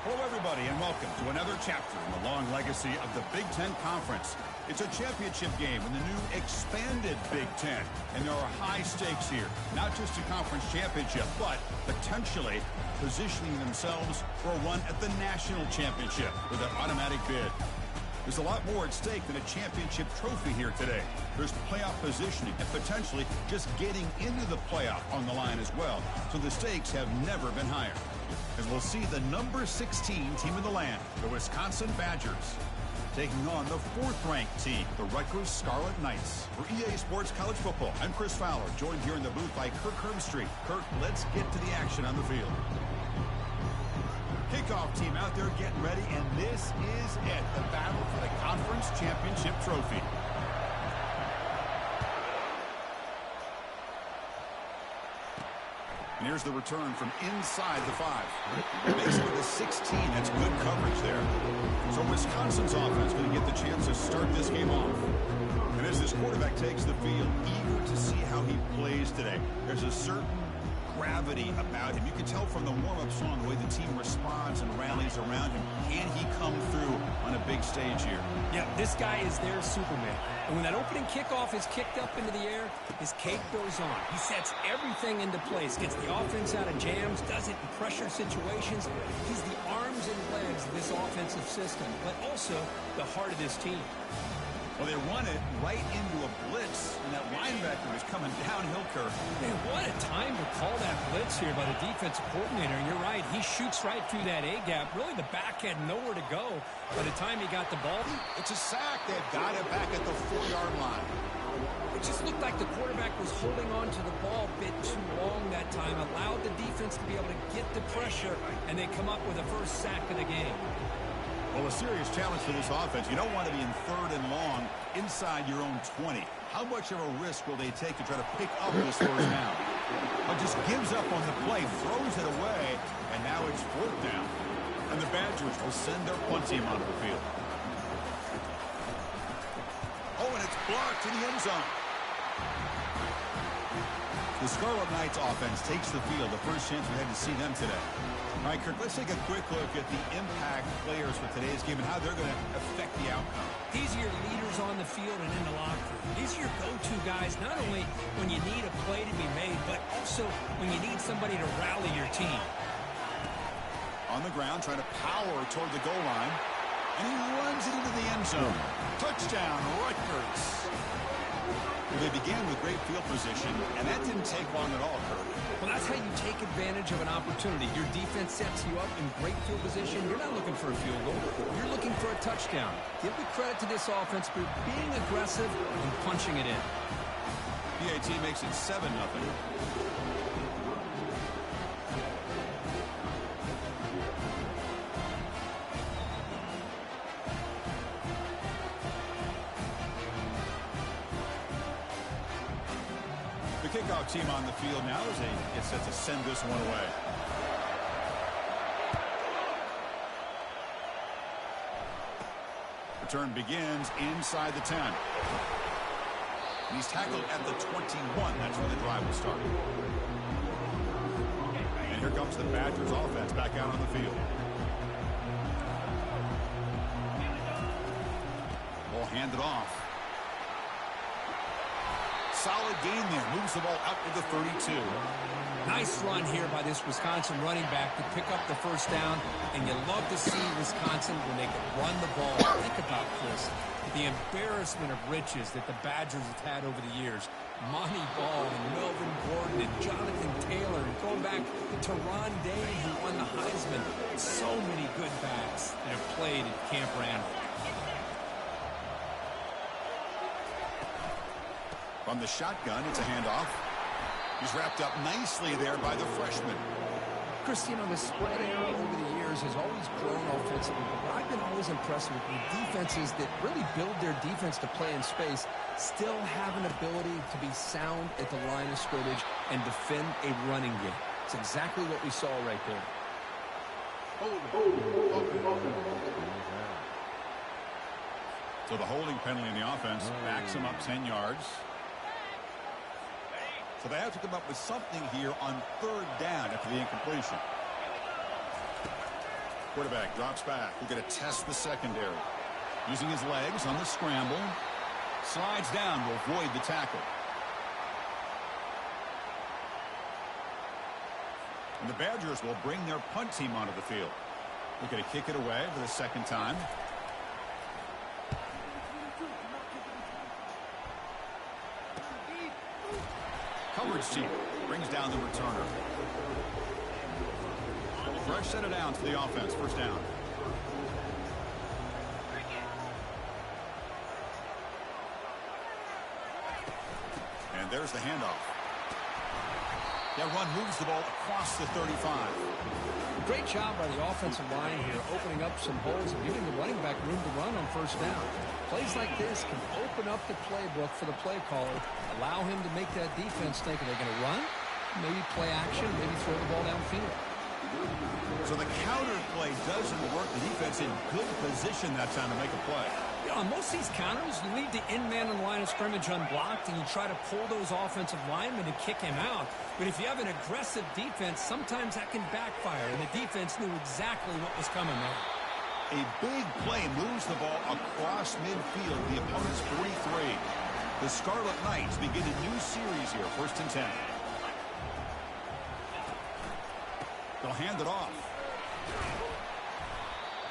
Hello, everybody, and welcome to another chapter in the long legacy of the Big Ten Conference. It's a championship game in the new expanded Big Ten, and there are high stakes here. Not just a conference championship, but potentially positioning themselves for a run at the national championship with an automatic bid. There's a lot more at stake than a championship trophy here today. There's playoff positioning and potentially just getting into the playoff on the line as well. So the stakes have never been higher. As we'll see the number 16 team in the land, the Wisconsin Badgers, taking on the 4th-ranked team, the Rutgers Scarlet Knights. For EA Sports College Football, I'm Chris Fowler, joined here in the booth by Kirk Herbstreit. Kirk, let's get to the action on the field. Kickoff team out there getting ready, and this is it, the battle for the conference championship trophy. And here's the return from inside the 5. Basically the 16, that's good coverage there. So Wisconsin's offense going to get the chance to start this game off. And as this quarterback takes the field, eager to see how he plays today. There's a certain gravity about him. You can tell from the warm-up song the way the team responds and rallies around him. Can he come through on a big stage here? Yeah, this guy is their Superman. And when that opening kickoff is kicked up into the air, his cape goes on. He sets everything into place, gets the offense out of jams, does it in pressure situations. He's the arms and legs of this offensive system, but also the heart of this team. Well, they run it right into a blitz, and that linebacker is coming downhill, Kirk. Man, what a time to call that blitz here by the defensive coordinator. And you're right, he shoots right through that A-gap. Really, the back had nowhere to go by the time he got the ball. It's a sack. They've got it back at the 4-yard line. It just looked like the quarterback was holding on to the ball a bit too long that time, allowed the defense to be able to get the pressure, and they come up with the first sack of the game. Well, a serious challenge for this offense. You don't want to be in 3rd and long inside your own 20. How much of a risk will they take to try to pick up this first down? But just gives up on the play, throws it away, and now it's 4th down. And the Badgers will send their punt team onto the field. Oh, and it's blocked in the end zone. The Scarlet Knights offense takes the field, the first chance we had to see them today. All right, Kirk, let's take a quick look at the impact players for today's game and how they're going to affect the outcome. These are your leaders on the field and in the locker room. These are your go-to guys, not only when you need a play to be made, but also when you need somebody to rally your team. On the ground, trying to power toward the goal line, and he runs it into the end zone. Touchdown, Rutgers. Well, they began with great field position, and that didn't take long at all, Kirk. Well, that's how you take advantage of an opportunity. Your defense sets you up in great field position. You're not looking for a field goal. You're looking for a touchdown. Give the credit to this offense for being aggressive and punching it in. PAT makes it 7-0. The kickoff team on the field now as they get set to send this one away. Return begins inside the 10. And he's tackled at the 21. That's where the drive will start. And here comes the Badgers offense back out on the field. Ball handed off. Solid gain there. Moves the ball out to the 32. Nice run here by this Wisconsin running back to pick up the first down. And you love to see Wisconsin when they can run the ball. Think about this. The embarrassment of riches that the Badgers have had over the years. Monty Ball and Melvin Gordon and Jonathan Taylor. And going back to Ron Day, who won the Heisman. So many good backs that have played at Camp Randall. From the shotgun, it's a handoff. He's wrapped up nicely there by the freshman. Chris, you know, the spread era over the years has always grown offensively, but I've been always impressed with the defenses that really build their defense to play in space, still have an ability to be sound at the line of scrimmage and defend a running game. It's exactly what we saw right there. So the holding penalty in the offense backs him up 10 yards. So they have to come up with something here on 3rd down after the incompletion. Quarterback drops back. We're going to test the secondary. Using his legs on the scramble. Slides down to avoid the tackle. And the Badgers will bring their punt team onto the field. They're going to kick it away for the second time. Coverage team brings down the returner. Fresh set of downs for the offense. First down. And there's the handoff. That run moves the ball across the 35. Great job by the offensive line here, opening up some holes and giving the running back room to run on first down. Plays like this can open up the playbook for the play caller, allow him to make that defense think, are they going to run? Maybe play action, maybe throw the ball downfield. So the counter play doesn't work. The defense in good position that time to make a play. You know, on most of these counters, you leave the in man on the line of scrimmage unblocked, and you try to pull those offensive linemen to kick him out. But if you have an aggressive defense, sometimes that can backfire, and the defense knew exactly what was coming there. A big play moves the ball across midfield, the opponent's 43. The Scarlet Knights begin a new series here, 1st and 10. They'll hand it off.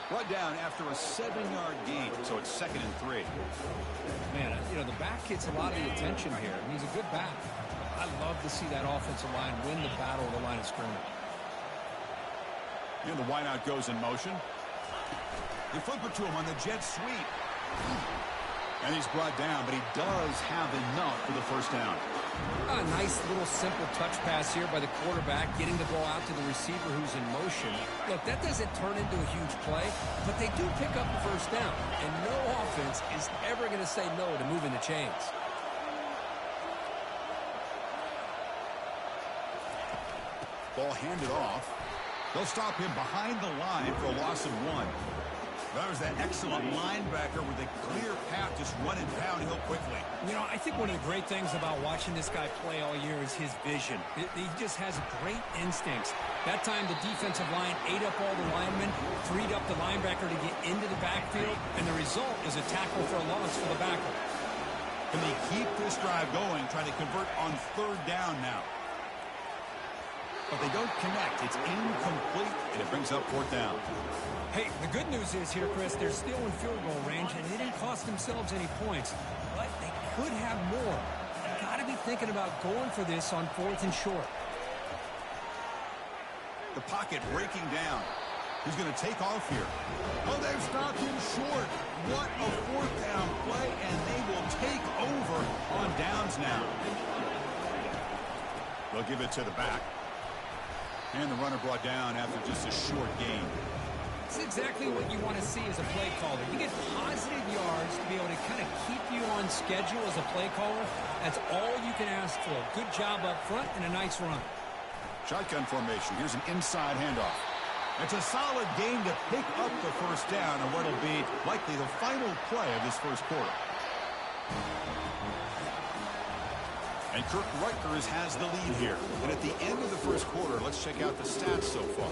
Brought down after a 7-yard gain, so it's 2nd and 3. Man, you know, the back gets a lot of the attention here. He's a good back. I love to see that offensive line win the battle of the line of scrimmage. And the wideout goes in motion. They flip it to him on the jet sweep. And he's brought down, but he does have enough for the first down. A nice little simple touch pass here by the quarterback, getting the ball out to the receiver who's in motion. Look, that doesn't turn into a huge play, but they do pick up the first down. And no offense is ever going to say no to moving the chains. Ball handed off. They'll stop him behind the line for a loss of 1. That was that excellent linebacker with a clear path, just running downhill quickly. You know, I think one of the great things about watching this guy play all year is his vision. He just has great instincts. That time, the defensive line ate up all the linemen, freed up the linebacker to get into the backfield, and the result is a tackle for a loss for the backer. Can they keep this drive going, trying to convert on 3rd down now? But they don't connect. It's incomplete, and it brings up 4th down. Hey, the good news is here, Chris, they're still in field goal range, and they didn't cost themselves any points. But they could have more. They've got to be thinking about going for this on 4th and short. The pocket breaking down. He's going to take off here. Oh, they've stopped him short. What a 4th down play, and they will take over on downs now. They'll give it to the back. And the runner brought down after just a short gain. It's exactly what you want to see as a play caller. You get positive yards to be able to kind of keep you on schedule as a play caller. That's all you can ask for. Good job up front and a nice run. Shotgun formation. Here's an inside handoff. It's a solid game to pick up the first down on what will be likely the final play of this first quarter. And Rutgers has the lead here. And at the end of the first quarter, let's check out the stats so far.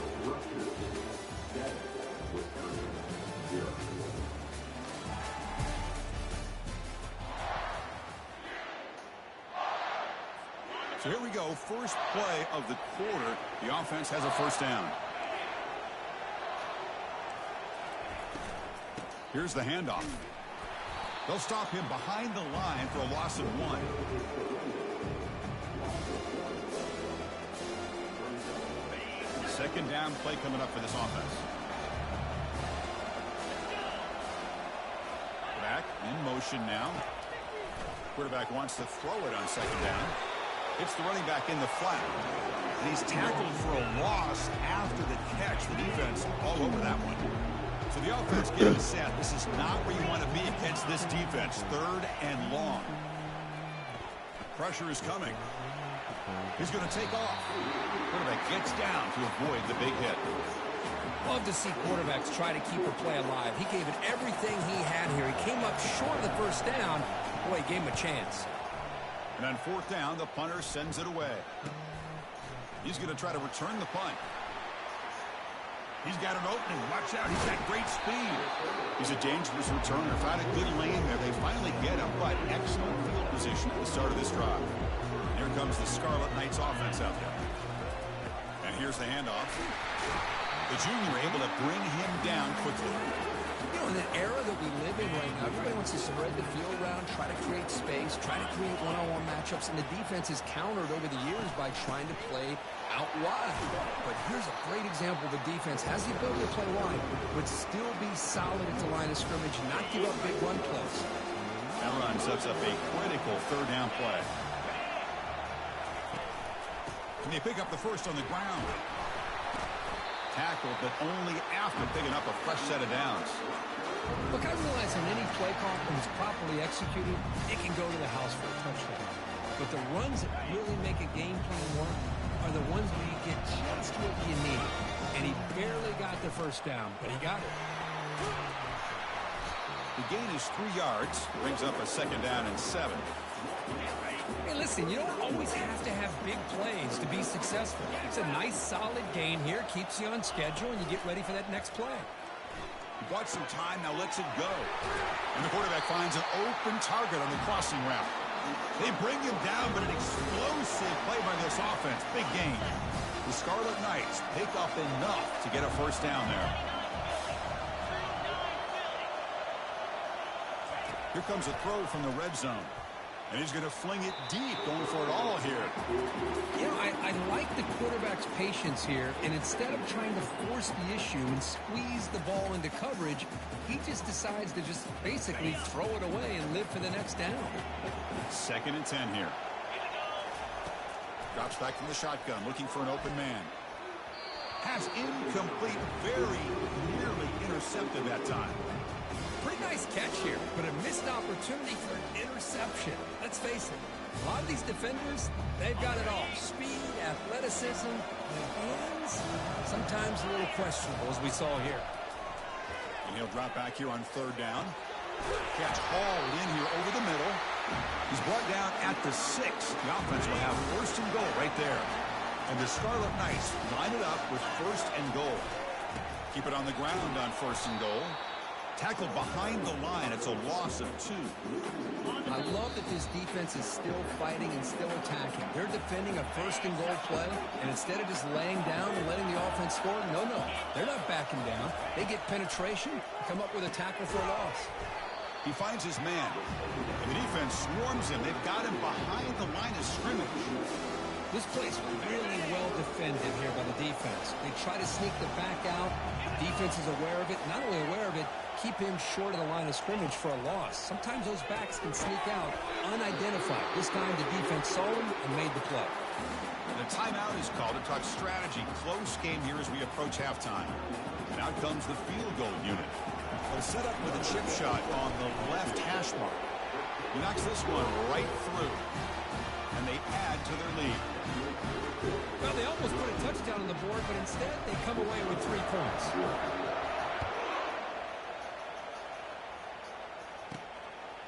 So here we go, first play of the quarter. The offense has a first down. Here's the handoff. They'll stop him behind the line for a loss of 1. Second down play coming up for this offense. Back in motion now. Quarterback wants to throw it on 2nd down. It's the running back in the flat. And he's tackled for a loss after the catch. The defense all over that one. So the offense getting set. This is not where you want to be against this defense. 3rd and long. Pressure is coming. He's going to take off. Quarterback gets down to avoid the big hit. Love to see quarterbacks try to keep a play alive. He gave it everything he had here. He came up short of the first down. Boy, he gave him a chance. And on 4th down, the punter sends it away. He's going to try to return the punt. He's got an opening. Watch out. He's got great speed. He's a dangerous returner. Found a good lane there. They finally get him, but excellent field position at the start of this drive. Here comes the Scarlet Knights offense out there. And here's the handoff. The junior able to bring him down quickly. You know, in the era that we live in right now, everybody wants to spread the field around, try to create space, try to create one-on-one matchups, and the defense is countered over the years by trying to play out wide. But here's a great example of a defense has the ability to play wide, but still be solid at the line of scrimmage, not give up big run plays. That run sets up a critical third down play. And they pick up the first on the ground. Tackle, but only after picking up a fresh set of downs. Look, I realize in any play call, when it's properly executed, it can go to the house for a touchdown. But the runs that really make a game plan work are the ones where you get just what you need. And he barely got the first down, but he got it. The gain is 3 yards, brings up a second down and 7. Hey, listen, you don't always have to have big plays to be successful. It's a nice, solid gain here, keeps you on schedule, and you get ready for that next play. He bought some time, now lets it go. And the quarterback finds an open target on the crossing route. They bring him down, but an explosive play by this offense. Big gain. The Scarlet Knights pick up enough to get a first down there. Here comes a throw from the red zone. And he's going to fling it deep, going for it all here. You know, I like the quarterback's patience here, and instead of trying to force the issue and squeeze the ball into coverage, he just decides to just basically throw it away and live for the next down. 2nd and 10 here. Drops back from the shotgun, looking for an open man. Pass incomplete, very nearly intercepted that time. Pretty nice catch here, but a missed opportunity for an interception. Let's face it, a lot of these defenders, they've got it all. Speed, athleticism, and hands, sometimes a little questionable, as we saw here. And he'll drop back here on 3rd down. Catch hauled in here over the middle. He's brought down at the 6. The offense will have 1st and goal right there. And the Scarlet Knights line it up with 1st and goal. Keep it on the ground on 1st and goal. Tackled behind the line. It's a loss of 2. I love that this defense is still fighting and still attacking. They're defending a 1st and goal play, and instead of just laying down and letting the offense score, no, they're not backing down. They get penetration, come up with a tackle for a loss. He finds his man, and the defense swarms him. They've got him behind the line of scrimmage. This play's really well defended here by the defense. They try to sneak the back out. The defense is aware of it. Not only aware of it, keep him short of the line of scrimmage for a loss. Sometimes those backs can sneak out unidentified. This time the defense saw him and made the play. And a timeout is called to talk strategy. Close game here as we approach halftime. And out comes the field goal unit. They'll set up with a chip shot on the left hash mark. He knocks this one right through. And they add to their lead. Well, they almost put a touchdown on the board, but instead they come away with 3 points.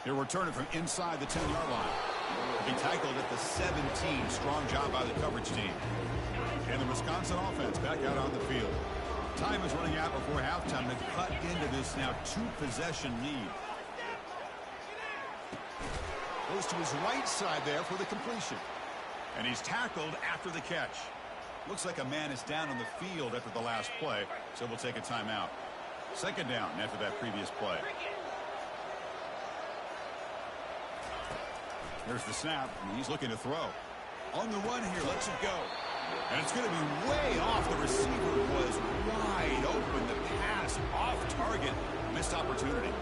He'll return it from inside the 10-yard line. He tackled at the 17. Strong job by the coverage team. And the Wisconsin offense back out on the field. Time is running out before halftime to cut into this now 2-possession lead. Goes to his right side there for the completion. And he's tackled after the catch. Looks like a man is down on the field after the last play, so we'll take a timeout. 2nd down after that previous play. Here's the snap, and he's looking to throw. On the run here, lets it go. And it's going to be way off. The receiver was wide open. The pass off target. Missed opportunity.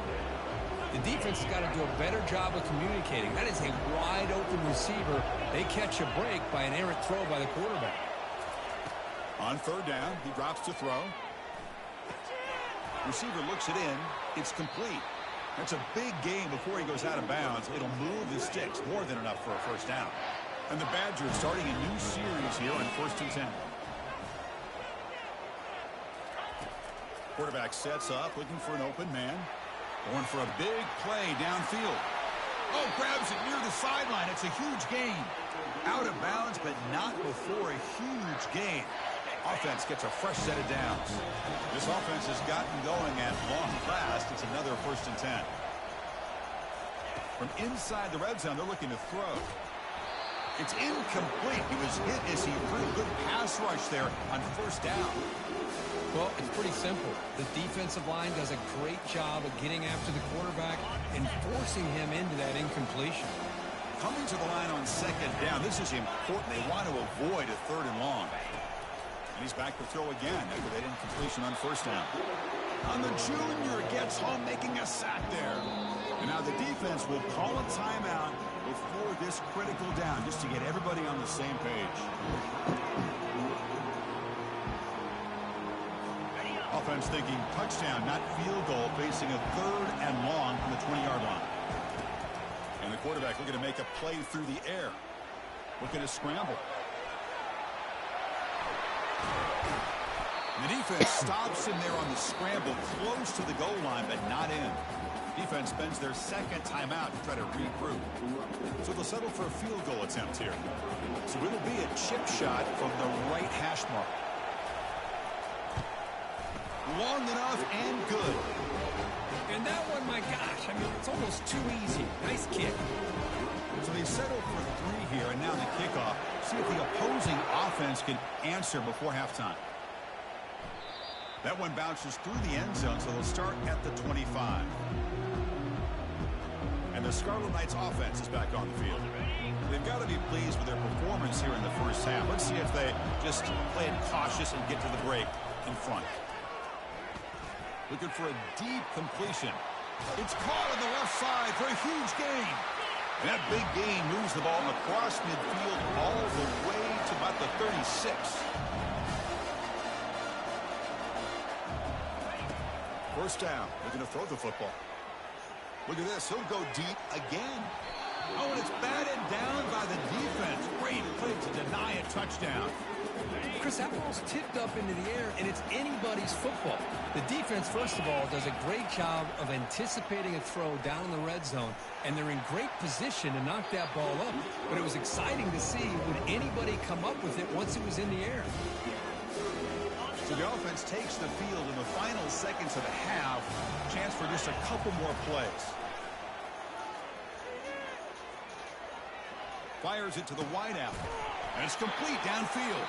The defense has got to do a better job of communicating. That is a wide-open receiver. They catch a break by an errant throw by the quarterback. On 3rd down, he drops to throw. Receiver looks it in. It's complete. That's a big gain before he goes out of bounds. It'll move the sticks, more than enough for a 1st down. And the Badgers starting a new series here on 1st and 10. Quarterback sets up, looking for an open man. Going for a big play downfield. Oh, grabs it near the sideline. It's a huge gain. Out of bounds, but not before a huge gain. Offense gets a fresh set of downs. This offense has gotten going at long last. It's another 1st and 10. From inside the red zone, they're looking to throw. It's incomplete. He was hit as he threw a good pass rush there on 1st down. Well, it's pretty simple. The defensive line does a great job of getting after the quarterback and forcing him into that incompletion. Coming to the line on 2nd down, this is important. They want to avoid a 3rd and long. And he's back to throw again after that incompletion on 1st down. On the junior, gets home making a sack there. And now the defense will call a timeout before this critical down just to get everybody on the same page. Offense thinking touchdown, not field goal, facing a 3rd and long from the 20-yard line. And the quarterback looking to make a play through the air. Looking to scramble. And the defense stops him there on the scramble, close to the goal line, but not in. Defense spends their 2nd timeout to try to regroup. So they'll settle for a field goal attempt here. So it'll be a chip shot from the right hash mark. Long enough and good. And that one, my gosh, I mean, it's almost too easy. Nice kick. So they settle for 3 here, and now the kickoff. See if the opposing offense can answer before halftime. That one bounces through the end zone, so they'll start at the 25. And the Scarlet Knights offense is back on the field. They've got to be pleased with their performance here in the 1st half. Let's see if they just play it cautious and get to the break in front. Looking for a deep completion. It's caught on the left side for a huge gain. And that big gain moves the ball across midfield all the way to about the 36. First down, looking to throw the football. Look at this, he'll go deep again. Oh, and it's batted down by the defense. Great play to deny a touchdown. Chris, that ball's tipped up into the air, and it's anybody's football. The defense, first of all, does a great job of anticipating a throw down in the red zone, and they're in great position to knock that ball up. But it was exciting to see, would anybody come up with it once it was in the air? So the offense takes the field in the final seconds of the half. Chance for just a couple more plays. Fires it to the wideout. And it's complete downfield.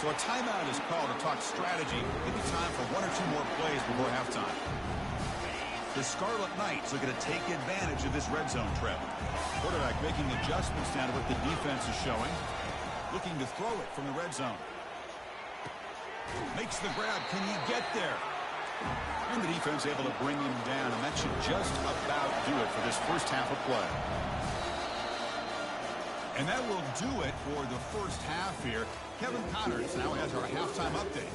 So a timeout is called to talk strategy. Maybe time for 1 or 2 more plays before halftime. The Scarlet Knights are going to take advantage of this red zone trip. Quarterback making adjustments down to what the defense is showing. Looking to throw it from the red zone. Makes the grab. Can he get there? And the defense able to bring him down. And that should just about do it for this 1st half of play. And that will do it for the 1st half here. Kevin Connors now has our halftime update.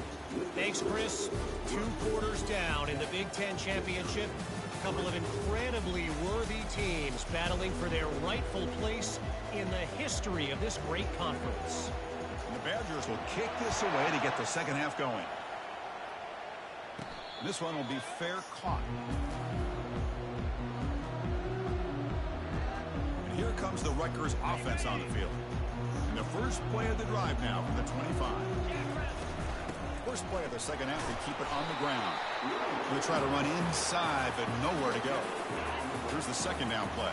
Thanks, Chris. 2 quarters down in the Big Ten Championship. A couple of incredibly worthy teams battling for their rightful place in the history of this great conference. And the Badgers will kick this away to get the 2nd half going. This one will be fair caught. Here comes the Rutgers offense on the field. And the first play of the drive now from the 25. First play of the 2nd half, they keep it on the ground. They try to run inside, but nowhere to go. Here's the 2nd down play.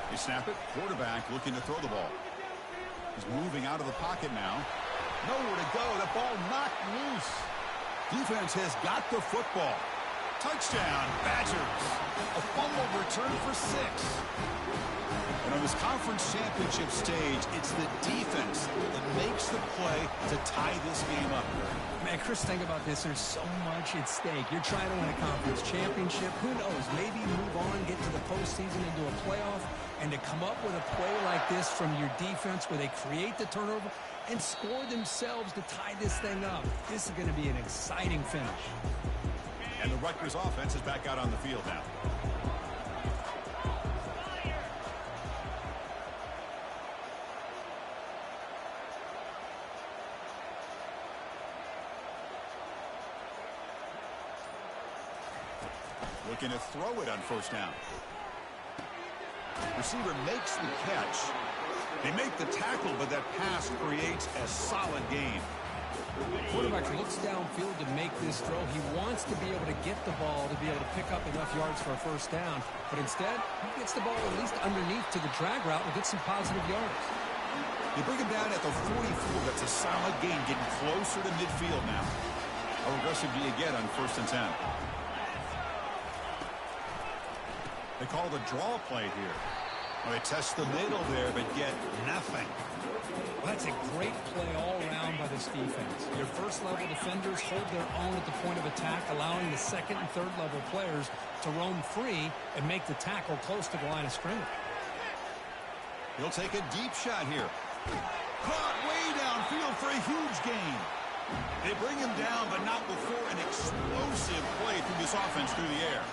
They snap it. Quarterback looking to throw the ball. He's moving out of the pocket now. Nowhere to go. The ball knocked loose. Defense has got the football. Touchdown, Badgers. A fumble return for 6. And on this conference championship stage, it's the defense that makes the play to tie this game up. Man, Chris, think about this. There's so much at stake. You're trying to win a conference championship. Who knows? Maybe move on, get to the postseason, and do a playoff. And to come up with a play like this from your defense where they create the turnover and score themselves to tie this thing up. This is going to be an exciting finish. And the Rutgers offense is back out on the field now. Looking to throw it on 1st down. Receiver makes the catch. They make the tackle, but that pass creates a solid gain. Quarterback looks downfield to make this throw. He wants to be able to get the ball to be able to pick up enough yards for a first down. But instead, he gets the ball at least underneath to the drag route and gets some positive yards. You bring him down at the 44. That's a solid gain, getting closer to midfield now. How aggressive do you get on 1st and 10? They call the draw play here. Well, they test the middle there, but get nothing. Well, that's a great play all around by this defense. Your first-level defenders hold their own at the point of attack, allowing the second and third-level players to roam free and make the tackle close to the line of scrimmage. He'll take a deep shot here. Caught way downfield for a huge gain. They bring him down, but not before an explosive play through this offense through the air.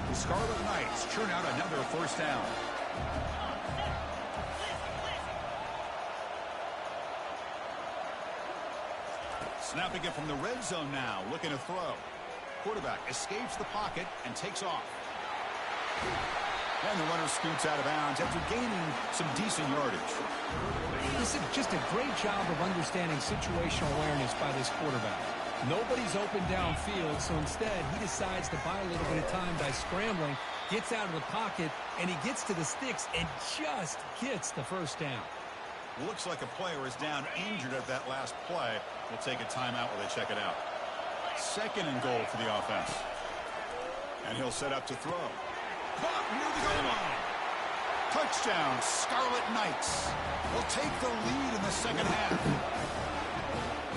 The Scarlet Knights churn out another first down. Snapping it from the red zone now, looking to throw. Quarterback escapes the pocket and takes off. And the runner scoots out of bounds after gaining some decent yardage. This is just a great job of understanding situational awareness by this quarterback. Nobody's open downfield, so instead he decides to buy a little bit of time by scrambling, gets out of the pocket, and he gets to the sticks and just gets the first down. Looks like a player is down injured at that last play. We'll take a timeout while they check it out. 2nd and goal for the offense. And he'll set up to throw. Caught near the goal line. Touchdown, Scarlet Knights. They'll take the lead in the second half.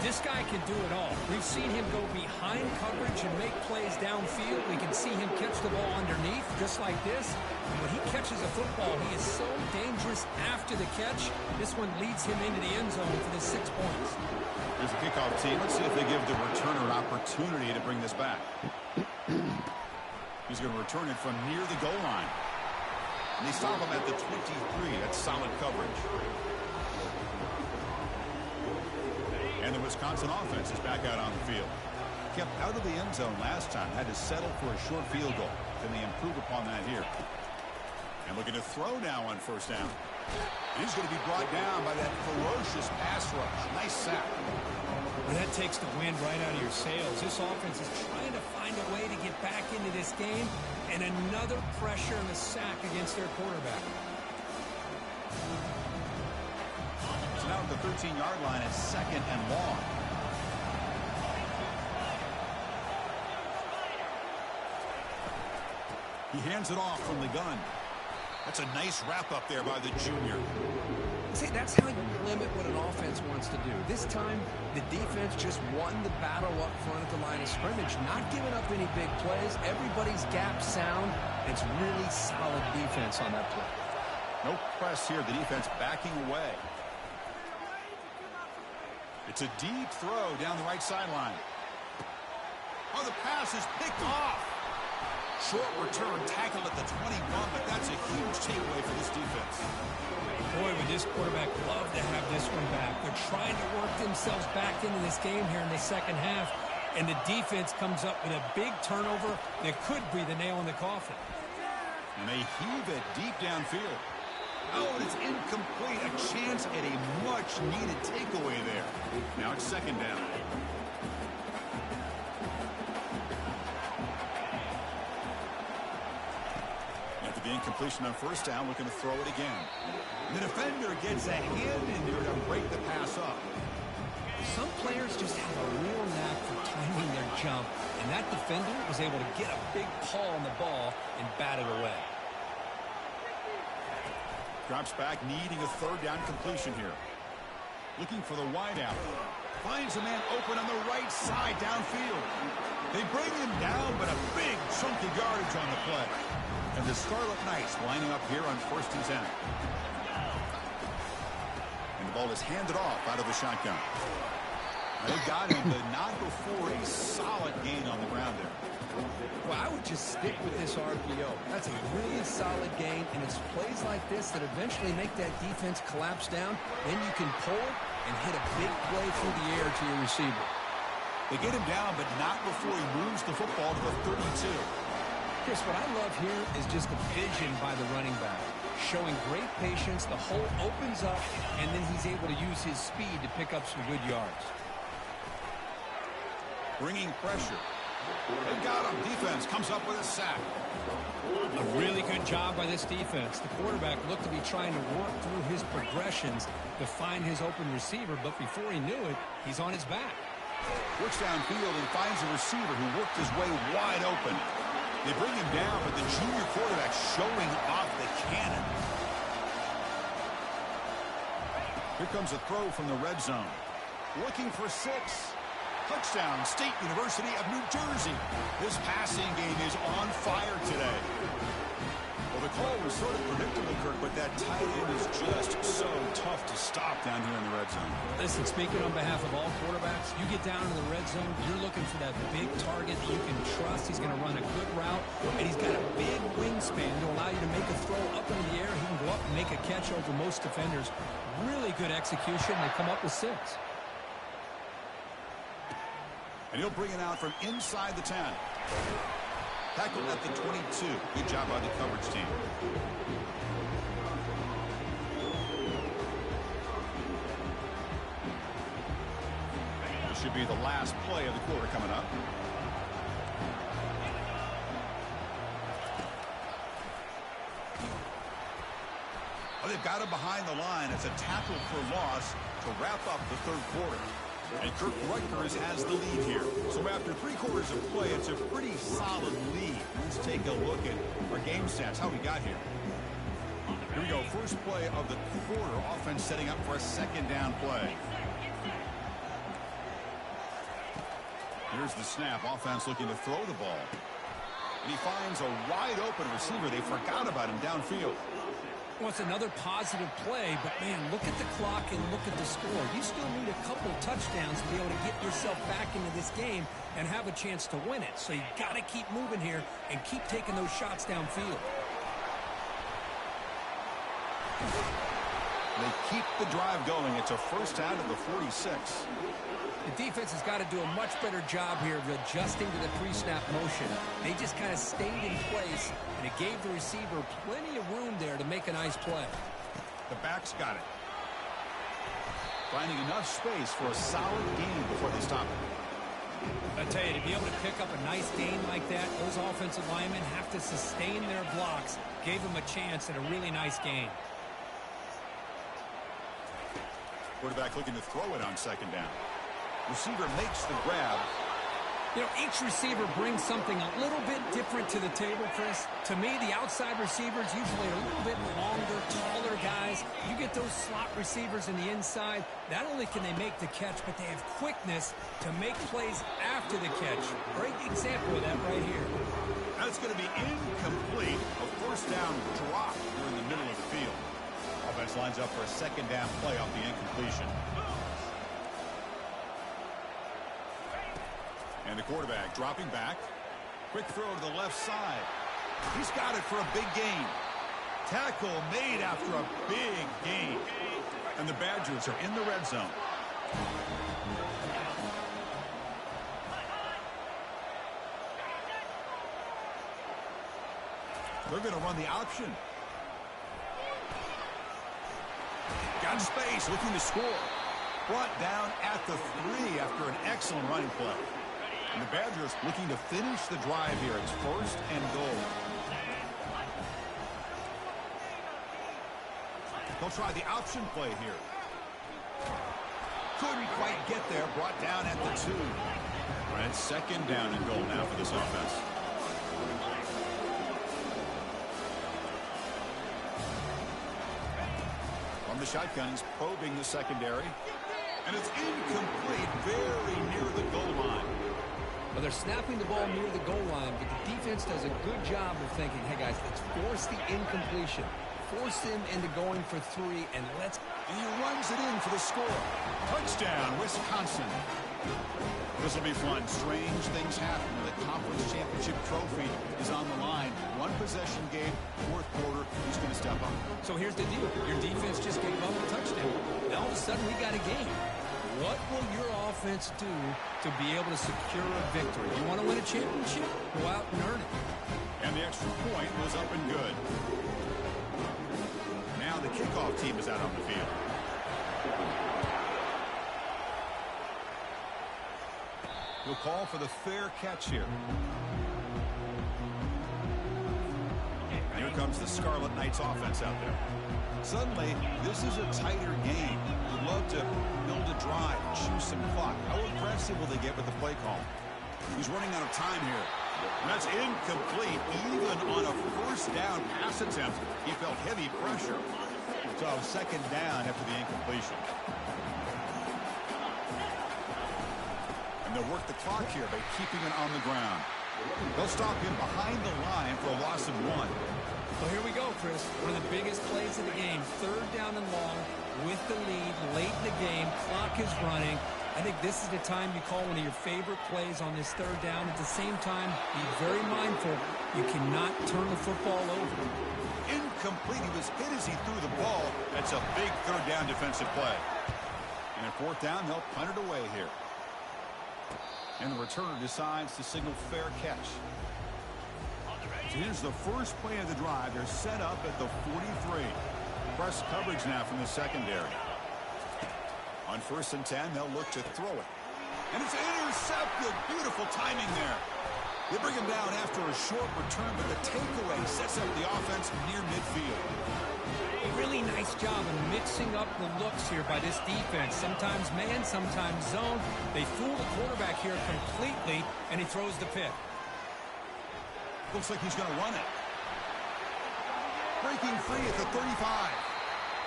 This guy can do it all. We've seen him go behind coverage and make plays downfield. We can see him catch the ball underneath, just like this. And when he catches a football, he is so dangerous after the catch. This one leads him into the end zone for the 6 points. Here's the kickoff team. Let's see if they give the returner an opportunity to bring this back. He's going to return it from near the goal line. And they stop him at the 23. That's solid coverage. And the Wisconsin offense is back out on the field. Kept out of the end zone last time. Had to settle for a short field goal. Can they improve upon that here? And looking to throw now on 1st down. And he's going to be brought down by that ferocious pass rush. Nice sack. And that takes the wind right out of your sails. This offense is trying to find a way to get back into this game. And another pressure and a sack against their quarterback. So now at the 13-yard line, it's 2nd and long. He hands it off from the gun. That's a nice wrap up there by the junior. See, that's how you limit what an offense wants to do. This time, the defense just won the battle up front at the line of scrimmage, not giving up any big plays. Everybody's gap sound. It's really solid defense on that play. No press here. The defense backing away. It's a deep throw down the right sideline. Oh, the pass is picked off. Short return tackled at the 21, but that's a huge takeaway for this defense. Boy, would this quarterback love to have this one back. They're trying to work themselves back into this game here in the second half, and the defense comes up with a big turnover that could be the nail in the coffin. And they heave it deep downfield. Oh, and it's incomplete. A chance at a much-needed takeaway there. Now it's 2nd down. After the incompletion on 1st down, looking to throw it again. The defender gets a hand in there to break the pass up. Some players just have a real knack for timing their jump, and that defender was able to get a big paw on the ball and bat it away. Drops back, needing a 3rd down completion here. Looking for the wideout. Finds a man open on the right side downfield. They bring him down, but a big chunk of yardage on the play. And the Scarlet Knights lining up here on 1st and 10. And the ball is handed off out of the shotgun. They got him, but not before a solid gain on the ground there. Well, I would just stick with this RPO. That's a really solid gain, and it's plays like this that eventually make that defense collapse down. Then you can pull and hit a big play through the air to your receiver. They get him down, but not before he moves the football to the 32. Chris, what I love here is just the vision by the running back. showing great patience. The hole opens up, and then he's able to use his speed to pick up some good yards. Bringing pressure. They got him. Defense comes up with a sack. A really good job by this defense. The quarterback looked to be trying to work through his progressions to find his open receiver, but before he knew it, he's on his back. Works downfield and finds a receiver who worked his way wide open. They bring him down, but the junior quarterback showing off the cannon. Here comes a throw from the red zone. Looking for 6. Touchdown, State University of New Jersey. This passing game is on fire today. Well, the call was sort of predictable, Kirk, but that tight end is just so tough to stop down here in the red zone. Listen, speaking on behalf of all quarterbacks, you get down to the red zone, you're looking for that big target that you can trust. He's going to run a good route, and he's got a big wingspan to allow you to make a throw up into the air. He can go up and make a catch over most defenders. Really good execution. They come up with 6. And he'll bring it out from inside the 10. Tackled at the 22. Good job by the coverage team. This should be the last play of the quarter coming up. Oh, they've got him behind the line. It's a tackle for loss to wrap up the third quarter. And Kirk Rutgers has the lead here. So after 3 quarters of play, it's a pretty solid lead. Let's take a look at our game stats, how we got here. Here we go, first play of the quarter. Offense setting up for a second down play. Here's the snap. Offense looking to throw the ball. And he finds a wide open receiver. They forgot about him downfield. Well, it's another positive play, but, man, look at the clock and look at the score. You still need a couple touchdowns to be able to get yourself back into this game and have a chance to win it. So you got to keep moving here and keep taking those shots downfield. They keep the drive going. It's a first down at the 46. The defense has got to do a much better job here of adjusting to the pre-snap motion. They just kind of stayed in place, and it gave the receiver plenty of room there to make a nice play. The back's got it. Finding enough space for a solid gain before they stop it. I tell you, to be able to pick up a nice gain like that, those offensive linemen have to sustain their blocks. Gave them a chance at a really nice gain. Quarterback looking to throw it on second down. Receiver makes the grab. You know, each receiver brings something a little bit different to the table, Chris. To me, the outside receivers usually are a little bit longer, taller guys. You get those slot receivers in the inside, not only can they make the catch, but they have quickness to make plays after the catch. Great example of that right here. That's going to be incomplete. A first down drop here in the middle of the field. Offense lines up for a second down play off the incompletion. And the quarterback dropping back. Quick throw to the left side. He's got it for a big gain. Tackle made after a big gain. And the Badgers are in the red zone. They're going to run the option. Got space, looking to score. Brought down at the 3 after an excellent running play. And the Badgers looking to finish the drive here. It's first and goal. They'll try the option play here. Couldn't quite get there. Brought down at the 2. All right, second down and goal now for this offense. From the shotgun, he's probing the secondary. And it's incomplete, very near the goal line. Well, they're snapping the ball near the goal line, but the defense does a good job of thinking, hey, guys, let's force the incompletion. Force him into going for 3, and let's... And he runs it in for the score. Touchdown, Wisconsin. This will be fun. Strange things happen when the conference championship trophy is on the line. One possession game, fourth quarter, who's going to step up? So here's the deal. Your defense just gave up a touchdown. Now all of a sudden we got a game. What will your offense do to be able to secure a victory? You want to win a championship? Go out and earn it. And the extra point was up and good. kickoff team is out on the field. He'll call for the fair catch here. And here comes the Scarlet Knights offense out there. Suddenly, this is a tighter game. You'd love to build a drive, choose some clock. How aggressive will they get with the play call? He's running out of time here. And that's incomplete. Even on a first down pass attempt, he felt heavy pressure. So second down after the incompletion. And they'll work the clock here by keeping it on the ground. They'll stop him behind the line for a loss of 1. Well, here we go, Chris. One of the biggest plays of the game. Third down and long with the lead late in the game. Clock is running. I think this is the time you call one of your favorite plays on this third down. At the same time, be very mindful. You cannot turn the football over. Incomplete. He was hit as he threw the ball. That's a big third down defensive play. And at fourth down, they'll punt it away here. And the returner decides to signal fair catch. So here's the first play of the drive. They're set up at the 43. Press coverage now from the secondary. On 1st and 10, they'll look to throw it. And it's intercepted. Beautiful timing there. They bring him down after a short return, but the takeaway sets up the offense near midfield. A really nice job of mixing up the looks here by this defense. Sometimes man, sometimes zone. They fool the quarterback here completely, and he throws the pick. Looks like he's going to run it. Breaking free at the 35.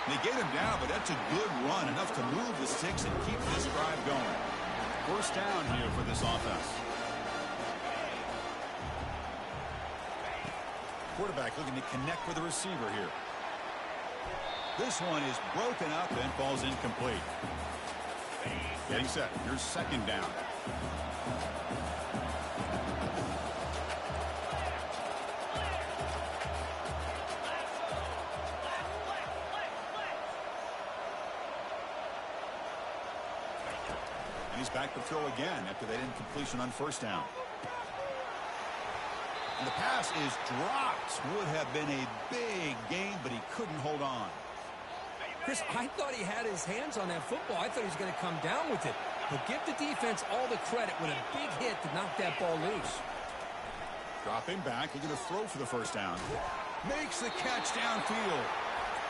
They get him down, but that's a good run, enough to move the sticks and keep this drive going. First down here for this offense. Quarterback looking to connect with the receiver here. This one is broken up and falls incomplete. Getting set. Here's second down. And he's back to throw again after that incompletion on first down. And the pass is dropped. Would have been a big gain, but he couldn't hold on. Chris, I thought he had his hands on that football. I thought he was going to come down with it. But give the defense all the credit with a big hit to knock that ball loose. Dropping back. He's going to throw for the first down. Makes the catch downfield.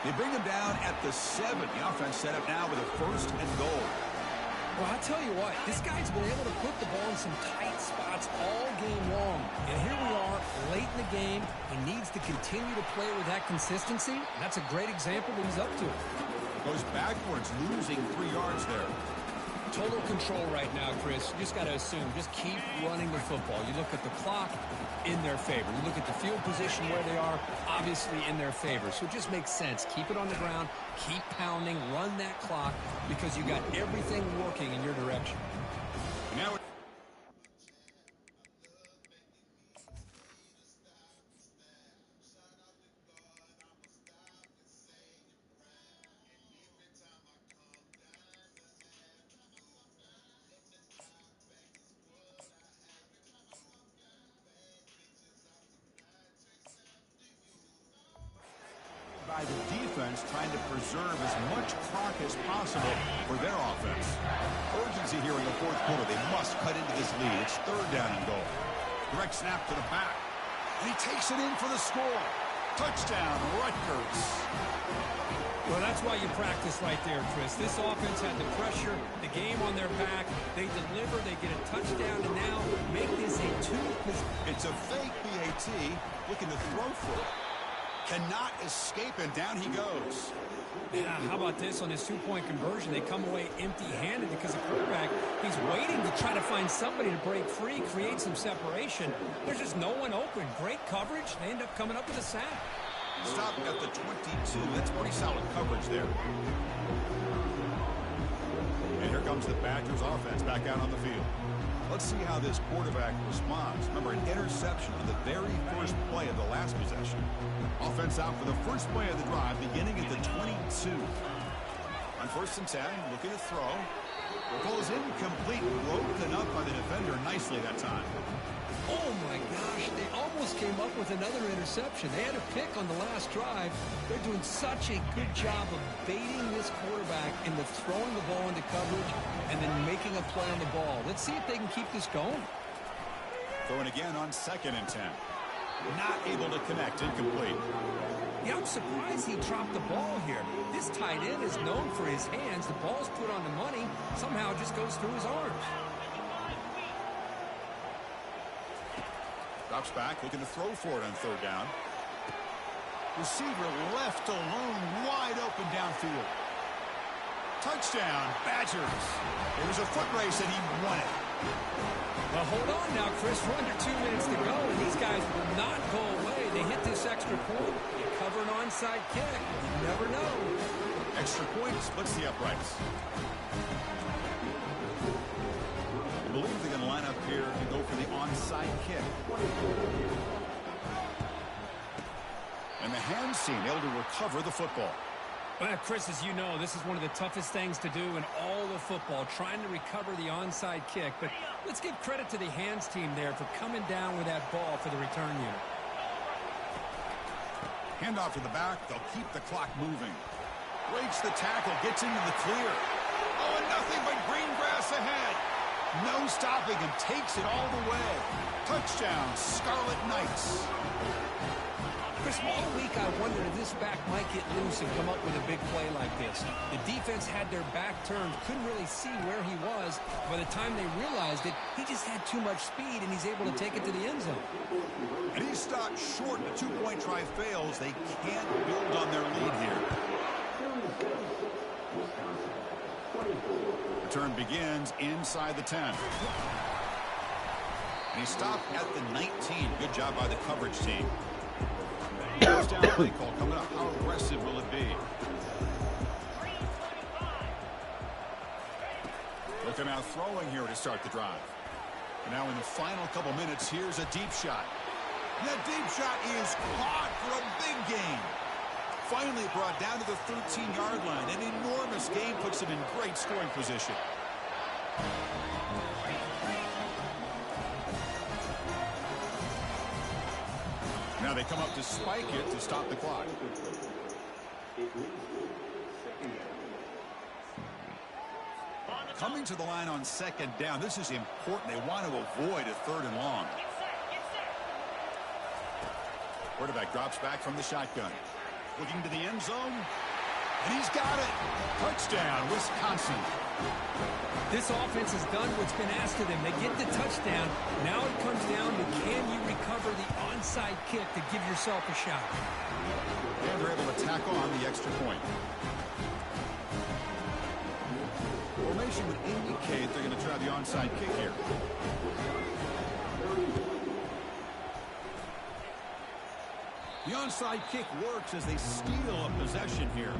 They bring him down at the 7. The offense set up now with a 1st and goal. Well, I'll tell you what, this guy's been able to put the ball in some tight spots all game long. And here we are, late in the game. He needs to continue to play with that consistency. That's a great example that he's up to. Goes backwards, losing 3 yards there. Total control right now, Chris. You just got to assume, just keep running the football. You look at the clock, in their favor. You look at the field position where they are, obviously in their favor. So it just makes sense. Keep it on the ground, keep pounding, run that clock, because you got everything working in your direction. Now by the defense trying to preserve as much clock as possible for their offense. Urgency here in the 4th quarter. They must cut into this lead. It's 3rd down and goal. Direct snap to the back. And he takes it in for the score. Touchdown, Rutgers. Well, that's why you practice right there, Chris. This offense had the pressure, the game on their back. They deliver, they get a touchdown, and now make this a 2-position. It's a fake BAT, looking to throw for it. Cannot escape, and down he goes. Yeah, how about this on this 2-point conversion? They come away empty-handed because the quarterback, he's waiting to try to find somebody to break free, create some separation. There's just no one open. Great coverage. They end up coming up with a sack. Stop at the 22. That's pretty solid coverage there. And here comes the Badgers offense back out on the field. Let's see how this quarterback responds. Remember, an interception on the very first play of the last possession. Offense out for the first play of the drive, beginning at the 22. On 1st and 10, looking to throw. The ball is incomplete, broken up by the defender. Nice nicely that time. Oh, my gosh. They almost came up with another interception. They had a pick on the last drive. They're doing such a good job of baiting this quarterback into throwing the ball into coverage and then making a play on the ball. Let's see if they can keep this going. Throwing again on 2nd and 10. Not able to connect. Incomplete. Yeah, I'm surprised he dropped the ball here. This tight end is known for his hands. The ball's put on the money. Somehow it just goes through his arms. Drops back, looking to throw for it on 3rd down. Receiver left alone, wide open downfield. Touchdown, Badgers. It was a foot race and he won it. Well, hold on now, Chris. We're under 2 minutes to go, and these guys will not go away. They hit this extra point. You cover an onside kick. You never know. Extra point splits the uprights. I believe they're going to line up here and go for the onside kick. And the hands team able to recover the football. Well, Chris, as you know, this is one of the toughest things to do in all of football, trying to recover the onside kick. But let's give credit to the hands team there for coming down with that ball for the return unit. Handoff to the back. They'll keep the clock moving. Breaks the tackle, gets into the clear. Oh, and nothing but green grass ahead. No stopping him, takes it all the way. Touchdown, Scarlet Knights. Chris, all week I wondered if this back might get loose and come up with a big play like this. The defense had their back turned, couldn't really see where he was. By the time they realized it, he just had too much speed, and he's able to take it to the end zone. And he's stopped short. The 2-point try fails. They can't build on their lead here. Return begins inside the 10. And he stopped at the 19. Good job by the coverage team. First down play call coming up. How aggressive will it be? Looking out throwing here to start the drive. Now in the final couple minutes, here's a deep shot. And that deep shot is caught for a big gain. Finally brought down to the 13-yard line. An enormous gain puts him in great scoring position. Now they come up to spike it to stop the clock. Coming to the line on 2nd down. This is important. They want to avoid a 3rd and long. Quarterback drops back from the shotgun. Looking to the end zone. And he's got it. Touchdown, Wisconsin. This offense has done what's been asked of them. They get the touchdown. Now it comes down to can you recover the onside kick to give yourself a shot. And they're able to tack on the extra point. Formation would indicate they're going to try the onside kick here. The onside kick works as they steal a possession here.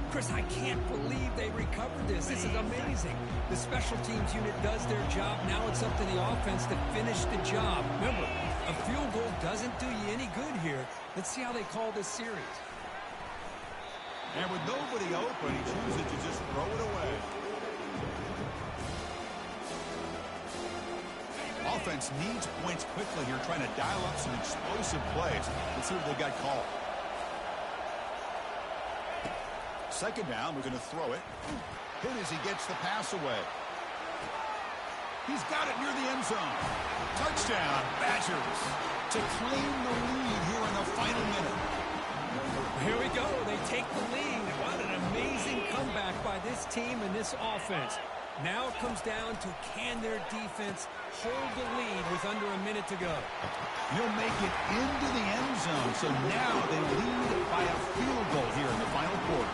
Chris, I can't believe they recovered this. This is amazing. The special teams unit does their job. Now it's up to the offense to finish the job. Remember, a field goal doesn't do you any good here. Let's see how they call this series. And with nobody open, he chooses to just throw it away. Offense needs points quickly here, trying to dial up some explosive plays. Let's see what they got called. 2nd down, we're going to throw it. Hit as he gets the pass away. He's got it near the end zone. Touchdown, Badgers, to claim the lead here in the final minute. Here we go. They take the lead. What an amazing comeback by this team and this offense. Now it comes down to can their defense hold the lead with under a minute to go. He'll make it into the end zone, so now they lead by a field goal here in the final quarter.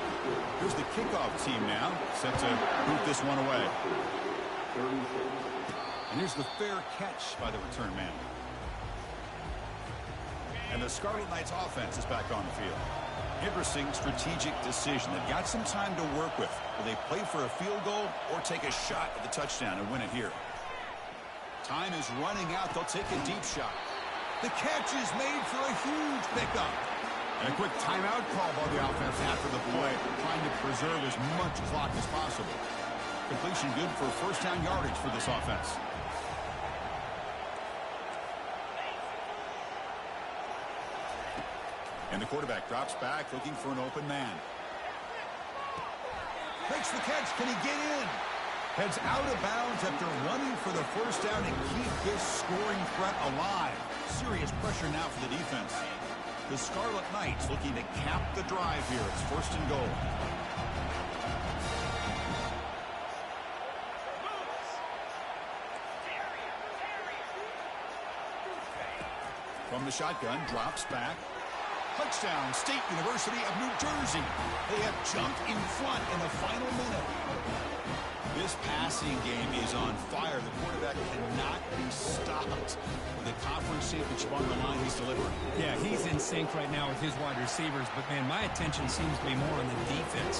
Here's the kickoff team now, set to boot this one away. And here's the fair catch by the return man. And the Scarlet Knights offense is back on the field. Interesting strategic decision. They've got some time to work with. Will they play for a field goal or take a shot at the touchdown and win it here? Time is running out. They'll take a deep shot. The catch is made for a huge pickup. And a quick timeout call by the offense after the play, trying to preserve as much clock as possible. Completion good for first down yardage for this offense. And the quarterback drops back looking for an open man. Makes the catch. Can he get in? Heads out of bounds after running for the first down and keep this scoring threat alive. Serious pressure now for the defense. The Scarlet Knights looking to cap the drive here. It's 1st and goal. From the shotgun, drops back. Touchdown, State University of New Jersey. They have jumped in front in the final minute. This passing game is on fire. The quarterback cannot be stopped. With the conference championship on the line, he's delivering. Yeah, he's in sync right now with his wide receivers, but, man, my attention seems to be more on the defense.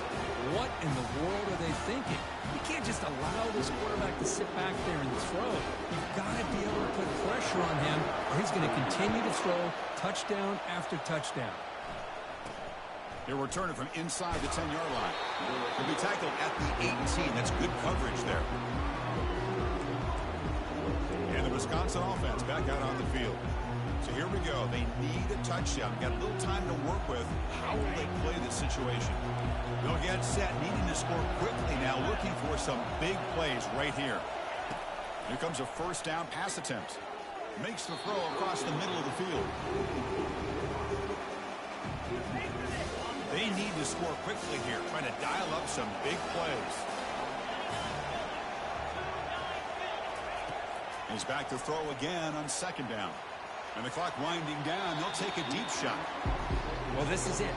What in the world are they thinking? You can't just allow this quarterback to sit back there and throw. You've got to be able to put pressure on him, or he's going to continue to throw touchdown after touchdown. He'll return it from inside the 10-yard line. He'll be tackled at the 18. That's good coverage there. And the Wisconsin offense back out on the field. So here we go. They need a touchdown. Got a little time to work with. How will they play this situation? They'll get set, needing to score quickly now, looking for some big plays right here. Here comes a first down pass attempt. Makes the throw across the middle of the field. They need to score quickly here, trying to dial up some big plays. He's back to throw again on 2nd down. And the clock winding down, they'll take a deep shot. Well, this is it.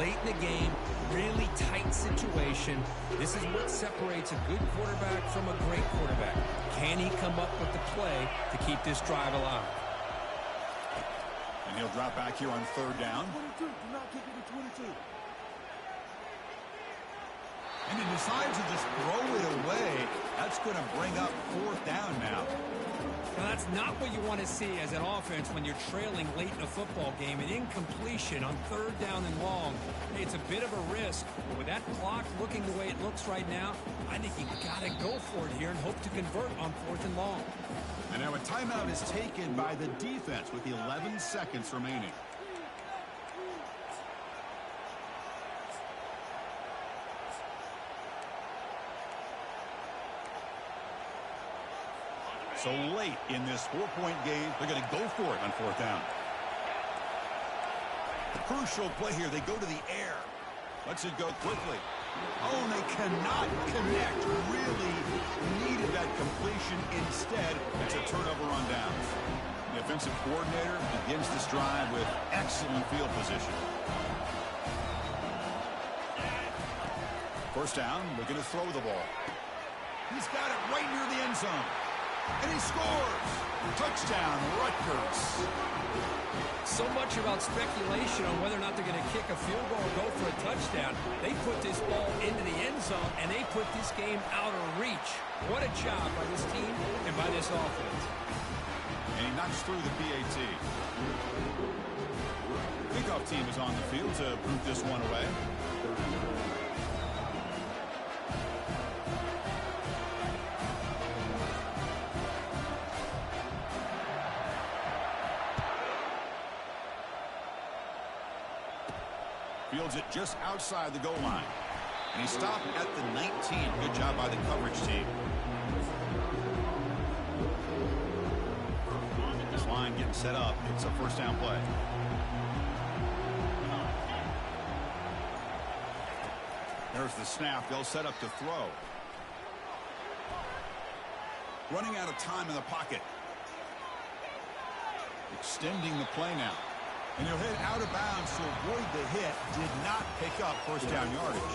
Late in the game, really tight situation. This is what separates a good quarterback from a great quarterback. Can he come up with the play to keep this drive alive? And he'll drop back here on 3rd down. 22. Do not kick it to 22. And he decides to just throw it away. That's going to bring up 4th down now. Now, that's not what you want to see as an offense when you're trailing late in a football game. An incompletion on 3rd down and long. Hey, it's a bit of a risk. But with that clock looking the way it looks right now, I think you got to go for it here and hope to convert on 4th and long. And now a timeout is taken by the defense with 11 seconds remaining. So late in this 4-point game, they're going to go for it on 4th down. Crucial play here. They go to the air. Lets it go quickly. Oh, and they cannot connect. Really needed that completion. Instead, it's a turnover on downs. The offensive coordinator begins this drive with excellent field position. 1st down, looking to throw the ball. He's got it right near the end zone. And he scores! Touchdown, Rutgers. So much about speculation on whether or not they're going to kick a field goal or go for a touchdown. They put this ball into the end zone, and they put this game out of reach. What a job by this team and by this offense. And he knocks through the PAT. Kickoff team is on the field to boot this one away. Fields it just outside the goal line. And he stopped at the 19. Good job by the coverage team. This line getting set up. It's a 1st down play. There's the snap. They'll set up to throw. Running out of time in the pocket. Extending the play now. And he'll head out of bounds to avoid the hit. Did not pick up 1st down yardage.